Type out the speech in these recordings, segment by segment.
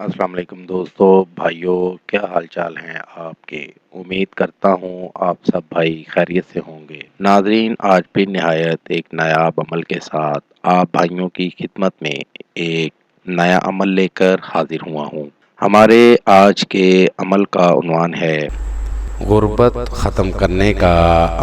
अस्सलाम वालेकुम दोस्तों, भाइयों, क्या हाल चाल हैं आपके। उम्मीद करता हूँ आप सब भाई खैरियत से होंगे। नाज़रीन, आज भी निहायत एक नायाब अमल के साथ आप भाइयों की खिदमत में एक नया अमल लेकर हाजिर हुआ हूँ। हमारे आज के अमल का उन्वान है गुर्बत ख़त्म करने का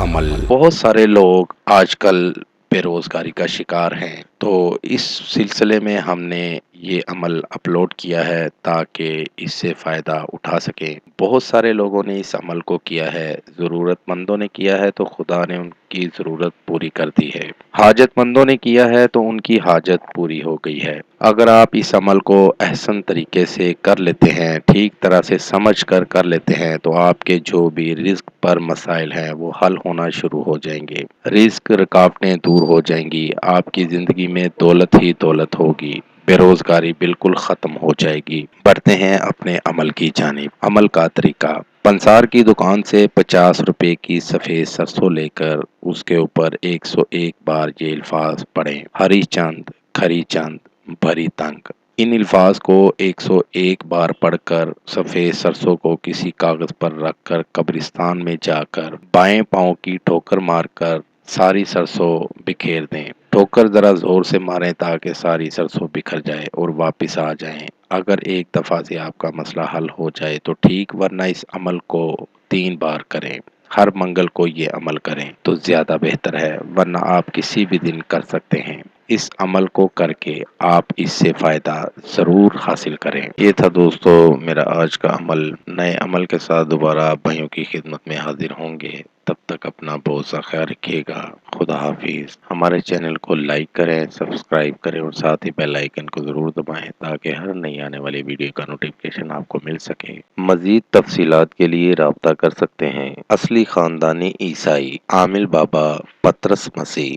अमल। बहुत सारे लोग आजकल बेरोज़गारी का शिकार हैं, तो इस सिलसिले में हमने ये अमल अपलोड किया है ताकि इससे फ़ायदा उठा सकें। बहुत सारे लोगों ने इस अमल को किया है, ज़रूरतमंदों ने किया है तो खुदा ने उनकी ज़रूरत पूरी कर दी है। हाजतमंदों ने किया है तो उनकी हाजत पूरी हो गई है। अगर आप इस अमल को अहसन तरीके से कर लेते हैं, ठीक तरह से समझ कर लेते हैं, तो आपके जो भी रिस्क पर मसाइल हैं वो हल होना शुरू हो जाएंगे। रिस्क रुकावटें दूर हो जाएंगी, आपकी ज़िंदगी में दौलत ही दौलत होगी, बेरोजगारी बिल्कुल ख़त्म हो जाएगी। बढ़ते हैं अपने अमल की जानिब। अमल का तरीका: पंसार की दुकान से 50 रुपए की सफ़ेद सरसों लेकर उसके ऊपर 101 बार ये अल्फाज पढ़ें: हरी चंद, खरी चंद, भरी तंग। इन अल्फाज को 101 बार पढ़कर सफ़ेद सरसों को किसी कागज़ पर रखकर कब्रिस्तान में जाकर बाएं पांव की ठोकर मारकर सारी सरसों बिखेर दें। ठोकर जरा जोर से मारें ताकि सारी सरसों बिखर जाए और वापस आ जाएं। अगर एक दफ़ा से आपका मसला हल हो जाए तो ठीक, वरना इस अमल को 3 बार करें। हर मंगल को ये अमल करें तो ज़्यादा बेहतर है, वरना आप किसी भी दिन कर सकते हैं। इस अमल को करके आप इससे फ़ायदा ज़रूर हासिल करें। ये था दोस्तों मेरा आज का अमल। नए अमल के साथ दोबारा आप भाइयों की खिदमत में हाजिर होंगे। तब तक अपना बहुत सा ख्याल रखिएगा। खुदा हाफिज। हमारे चैनल को लाइक करें, सब्सक्राइब करें और साथ ही बेल आइकन को ज़रूर दबाएं ताकि हर नई आने वाली वीडियो का नोटिफिकेशन आपको मिल सके। मज़ीद तफसीलात के लिए राब्ता कर सकते हैं। असली ख़ानदानी ईसाई आमिल बाबा पतरस मसीह।